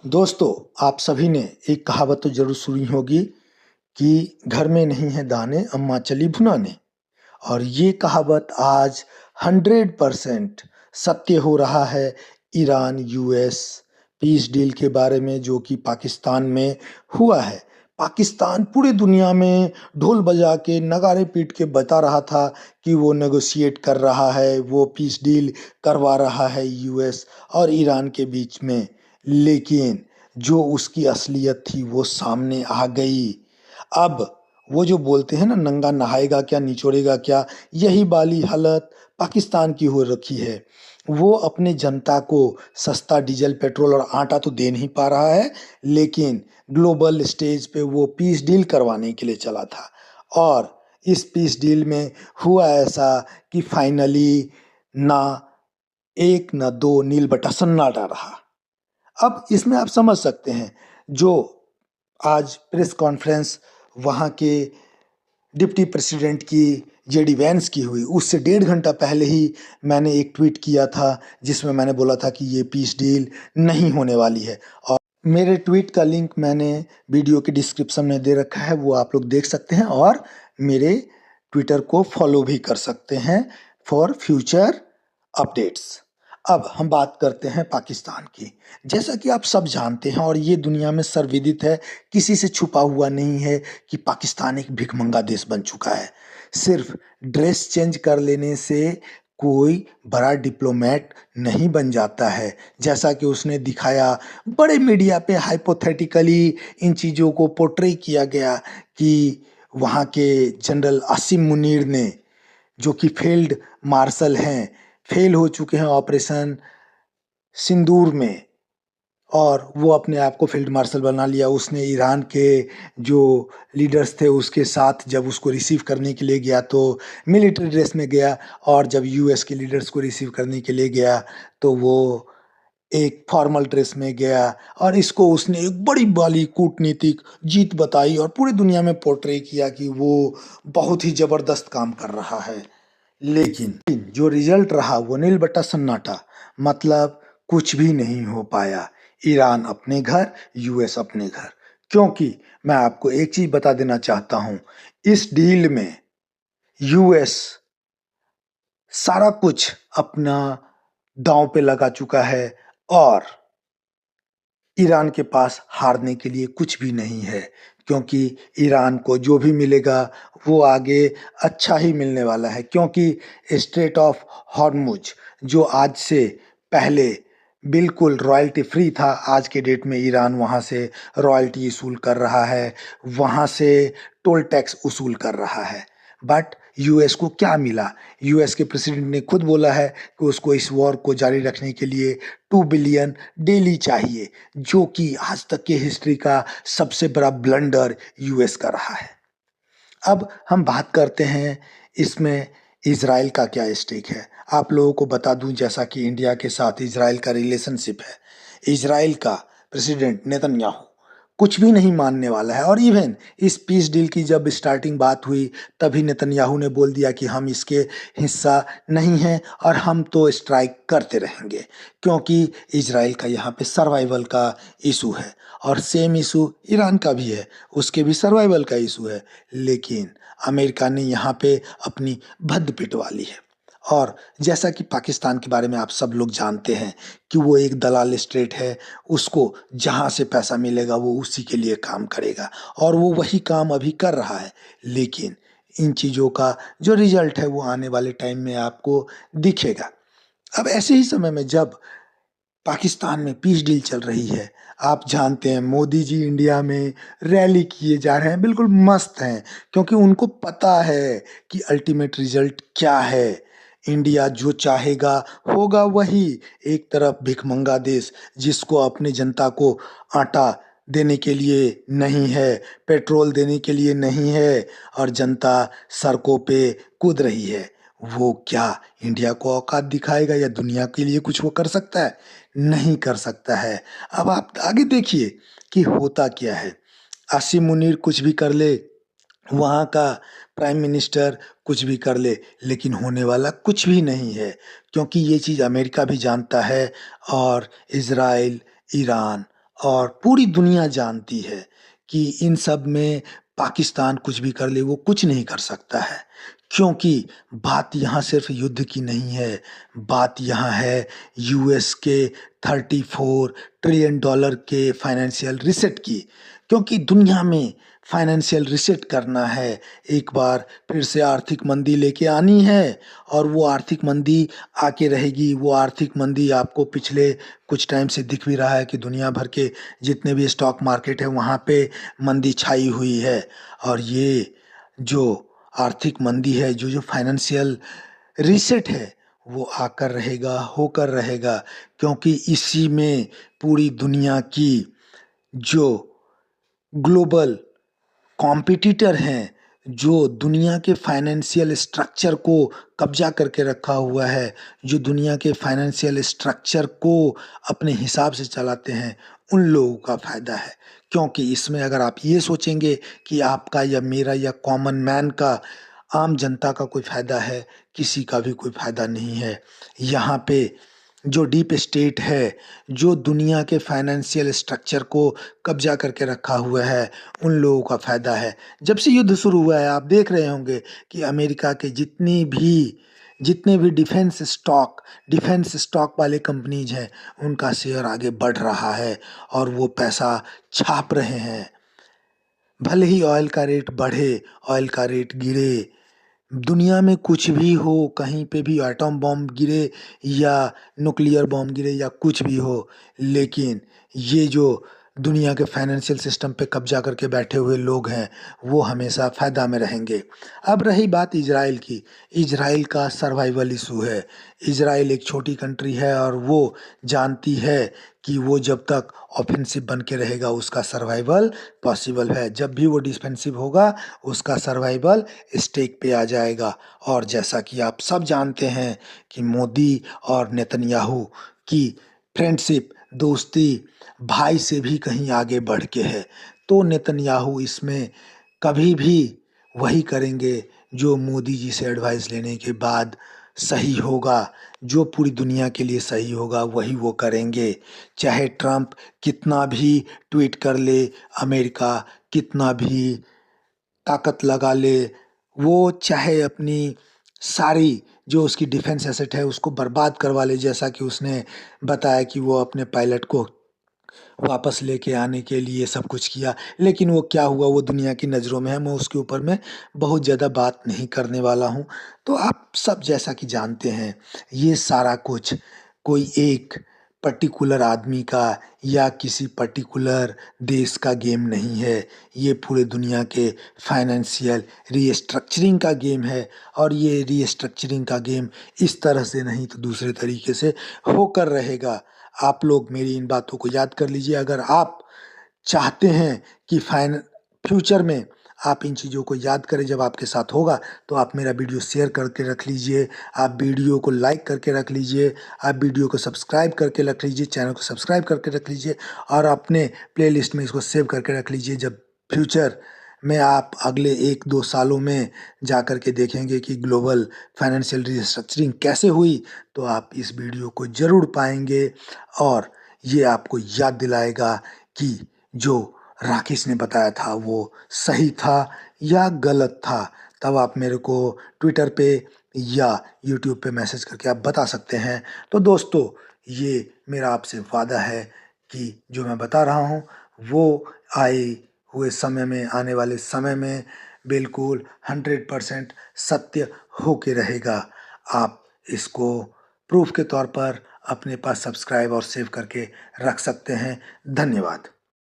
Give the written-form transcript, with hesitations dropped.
दोस्तों, आप सभी ने एक कहावत तो ज़रूर सुनी होगी कि घर में नहीं है दाने, अम्मा चली भुनाने। और ये कहावत आज 100% सत्य हो रहा है ईरान यूएस पीस डील के बारे में जो कि पाकिस्तान में हुआ है। पाकिस्तान पूरी दुनिया में ढोल बजा के नगाड़े पीट के बता रहा था कि वो नेगोशिएट कर रहा है, वो पीस डील करवा रहा है यूएस और ईरान के बीच में। लेकिन जो उसकी असलियत थी वो सामने आ गई। अब वो जो बोलते हैं ना, नंगा नहाएगा क्या निचोड़ेगा क्या, यही वाली हालत पाकिस्तान की हो रखी है। वो अपने जनता को सस्ता डीजल पेट्रोल और आटा तो दे नहीं पा रहा है, लेकिन ग्लोबल स्टेज पे वो पीस डील करवाने के लिए चला था। और इस पीस डील में हुआ ऐसा कि फाइनली ना एक न दो नील बटा सन्नाटा रहा। अब इसमें आप समझ सकते हैं, जो आज प्रेस कॉन्फ्रेंस वहाँ के डिप्टी प्रेसिडेंट की जेडी वैंस की हुई, उससे 1.5 घंटा पहले ही मैंने एक ट्वीट किया था जिसमें मैंने बोला था कि ये पीस डील नहीं होने वाली है। और मेरे ट्वीट का लिंक मैंने वीडियो के डिस्क्रिप्शन में दे रखा है, वो आप लोग देख सकते हैं और मेरे ट्विटर को फॉलो भी कर सकते हैं फॉर फ्यूचर अपडेट्स। अब हम बात करते हैं पाकिस्तान की। जैसा कि आप सब जानते हैं और ये दुनिया में सर्वविदित है, किसी से छुपा हुआ नहीं है कि पाकिस्तान एक भिखमंगा देश बन चुका है। सिर्फ ड्रेस चेंज कर लेने से कोई बड़ा डिप्लोमेट नहीं बन जाता है। जैसा कि उसने दिखाया, बड़े मीडिया पे हाइपोथेटिकली इन चीज़ों को पोर्ट्रे किया गया कि वहाँ के जनरल आसिम मुनीर ने, जो कि फील्ड मार्शल हैं, फेल हो चुके हैं ऑपरेशन सिंदूर में, और वो अपने आप को फील्ड मार्शल बना लिया। उसने ईरान के जो लीडर्स थे उसके साथ जब उसको रिसीव करने के लिए गया तो मिलिट्री ड्रेस में गया, और जब यूएस के लीडर्स को रिसीव करने के लिए गया तो वो एक फॉर्मल ड्रेस में गया। और इसको उसने एक बड़ी वाली कूटनीतिक जीत बताई और पूरी दुनिया में पोर्ट्रे किया कि वो बहुत ही ज़बरदस्त काम कर रहा है। लेकिन जो रिजल्ट रहा वो नील बट्टा सन्नाटा, मतलब कुछ भी नहीं हो पाया। ईरान अपने घर, यूएस अपने घर। क्योंकि मैं आपको एक चीज बता देना चाहता हूं, इस डील में यूएस सारा कुछ अपना दांव पे लगा चुका है और ईरान के पास हारने के लिए कुछ भी नहीं है। क्योंकि ईरान को जो भी मिलेगा वो आगे अच्छा ही मिलने वाला है। क्योंकि स्ट्रेट ऑफ हॉर्मुज जो आज से पहले बिल्कुल रॉयल्टी फ्री था, आज के डेट में ईरान वहाँ से रॉयल्टी वसूल कर रहा है, वहाँ से टोल टैक्स वसूल कर रहा है। बट यूएस को क्या मिला? यूएस के प्रेसिडेंट ने खुद बोला है कि उसको इस वॉर को जारी रखने के लिए 2 बिलियन डेली चाहिए, जो कि आज तक के हिस्ट्री का सबसे बड़ा ब्लंडर यूएस का रहा है। अब हम बात करते हैं इसमें इज़राइल का क्या स्टेक है। आप लोगों को बता दूं, जैसा कि इंडिया के साथ इज़राइल का रिलेशनशिप है, इज़राइल का प्रेसिडेंट नेतन्याहू कुछ भी नहीं मानने वाला है। और इवन इस पीस डील की जब स्टार्टिंग बात हुई तभी नेतन्याहू ने बोल दिया कि हम इसके हिस्सा नहीं हैं और हम तो स्ट्राइक करते रहेंगे। क्योंकि इज़राइल का यहाँ पे सर्वाइवल का इशू है और सेम इशू ईरान का भी है, उसके भी सर्वाइवल का इशू है। लेकिन अमेरिका ने यहाँ पे अपनी भद्द पिटवा ली है। और जैसा कि पाकिस्तान के बारे में आप सब लोग जानते हैं कि वो एक दलाल स्टेट है, उसको जहाँ से पैसा मिलेगा वो उसी के लिए काम करेगा और वो वही काम अभी कर रहा है। लेकिन इन चीज़ों का जो रिजल्ट है वो आने वाले टाइम में आपको दिखेगा। अब ऐसे ही समय में जब पाकिस्तान में पीस डील चल रही है, आप जानते हैं मोदी जी इंडिया में रैली किए जा रहे हैं, बिल्कुल मस्त हैं। क्योंकि उनको पता है कि अल्टीमेट रिजल्ट क्या है। इंडिया जो चाहेगा होगा वही। एक तरफ भिखमंगा देश जिसको अपने जनता को आटा देने के लिए नहीं है, पेट्रोल देने के लिए नहीं है, और जनता सड़कों पे कूद रही है। वो क्या इंडिया को औकात दिखाएगा या दुनिया के लिए कुछ वो कर सकता है? नहीं कर सकता है। अब आप आगे देखिए कि होता क्या है। आसिम मुनीर कुछ भी कर ले, वहाँ का प्राइम मिनिस्टर कुछ भी कर ले, लेकिन होने वाला कुछ भी नहीं है। क्योंकि ये चीज़ अमेरिका भी जानता है और इज़राइल, ईरान और पूरी दुनिया जानती है कि इन सब में पाकिस्तान कुछ भी कर ले वो कुछ नहीं कर सकता है, क्योंकि बात यहाँ सिर्फ युद्ध की नहीं है, बात यहाँ है यूएस के 34 ट्रिलियन डॉलर के फाइनेंशियल रिसेट की। क्योंकि दुनिया में फाइनेंशियल रिसेट करना है, एक बार फिर से आर्थिक मंदी लेके आनी है, और वो आर्थिक मंदी आके रहेगी। वो आर्थिक मंदी आपको पिछले कुछ टाइम से दिख भी रहा है कि दुनिया भर के जितने भी स्टॉक मार्केट है वहाँ पे मंदी छाई हुई है। और ये जो आर्थिक मंदी है, जो जो फाइनेंशियल रीसेट है, वो आकर रहेगा, होकर रहेगा, क्योंकि इसी में पूरी दुनिया की जो ग्लोबल कॉम्पिटिटर हैं, जो दुनिया के फाइनेंशियल स्ट्रक्चर को कब्जा करके रखा हुआ है, जो दुनिया के फाइनेंशियल स्ट्रक्चर को अपने हिसाब से चलाते हैं, उन लोगों का फ़ायदा है। क्योंकि इसमें अगर आप ये सोचेंगे कि आपका या मेरा या कॉमन मैन का, आम जनता का कोई फ़ायदा है, किसी का भी कोई फ़ायदा नहीं है। यहाँ पे जो डीप स्टेट है, जो दुनिया के फाइनेंशियल स्ट्रक्चर को कब्जा करके रखा हुआ है, उन लोगों का फ़ायदा है। जब से युद्ध शुरू हुआ है आप देख रहे होंगे कि अमेरिका के जितने भी डिफेंस स्टॉक वाले कंपनीज हैं, उनका शेयर आगे बढ़ रहा है और वो पैसा छाप रहे हैं। भले ही ऑयल का रेट बढ़े, ऑयल का रेट गिरे, दुनिया में कुछ भी हो, कहीं पे भी एटम बॉम्ब गिरे या न्यूक्लियर बॉम्ब गिरे या कुछ भी हो, लेकिन ये जो दुनिया के फाइनेंशियल सिस्टम पे कब्जा करके बैठे हुए लोग हैं, वो हमेशा फ़ायदा में रहेंगे। अब रही बात इजराइल की, इजराइल का सर्वाइवल इशू है। इजराइल एक छोटी कंट्री है और वो जानती है कि वो जब तक ऑफेंसिव बन के रहेगा उसका सर्वाइवल पॉसिबल है, जब भी वो डिफेंसिव होगा उसका सर्वाइवल स्टेक पे आ जाएगा। और जैसा कि आप सब जानते हैं कि मोदी और नेतन्याहू की फ्रेंडशिप, दोस्ती भाई से भी कहीं आगे बढ़ के है। तो नेतन्याहू इसमें कभी भी वही करेंगे जो मोदी जी से एडवाइस लेने के बाद सही होगा, जो पूरी दुनिया के लिए सही होगा वही वो करेंगे। चाहे ट्रंप कितना भी ट्वीट कर ले, अमेरिका कितना भी ताकत लगा ले, वो चाहे अपनी सारी जो उसकी डिफेंस एसेट है उसको बर्बाद करवा ले, जैसा कि उसने बताया कि वो अपने पायलट को वापस लेके आने के लिए सब कुछ किया, लेकिन वो क्या हुआ वो दुनिया की नज़रों में है। मैं उसके ऊपर में बहुत ज़्यादा बात नहीं करने वाला हूँ। तो आप सब जैसा कि जानते हैं, ये सारा कुछ कोई एक पर्टिकुलर आदमी का या किसी पर्टिकुलर देश का गेम नहीं है, ये पूरे दुनिया के फाइनेंशियल रीस्ट्रक्चरिंग का गेम है। और ये रीस्ट्रक्चरिंग का गेम इस तरह से नहीं तो दूसरे तरीके से होकर रहेगा। आप लोग मेरी इन बातों को याद कर लीजिए। अगर आप चाहते हैं कि फ्यूचर में आप इन चीज़ों को याद करें जब आपके साथ होगा, तो आप मेरा वीडियो शेयर करके रख लीजिए, आप वीडियो को लाइक करके रख लीजिए, आप वीडियो को सब्सक्राइब करके रख लीजिए, चैनल को सब्सक्राइब करके रख लीजिए और अपने प्लेलिस्ट में इसको सेव करके रख लीजिए। जब फ्यूचर में आप अगले 1-2 सालों में जा कर के देखेंगे कि ग्लोबल फाइनेंशियल रिस्ट्रक्चरिंग कैसे हुई, तो आप इस वीडियो को ज़रूर पाएंगे और ये आपको याद दिलाएगा कि जो राकेश ने बताया था वो सही था या गलत था। तब आप मेरे को ट्विटर पे या यूट्यूब पे मैसेज करके आप बता सकते हैं। तो दोस्तों, ये मेरा आपसे वादा है कि जो मैं बता रहा हूँ वो आए हुए समय में, आने वाले समय में बिल्कुल 100% सत्य हो के रहेगा। आप इसको प्रूफ के तौर पर अपने पास सब्सक्राइब और सेव करके रख सकते हैं। धन्यवाद।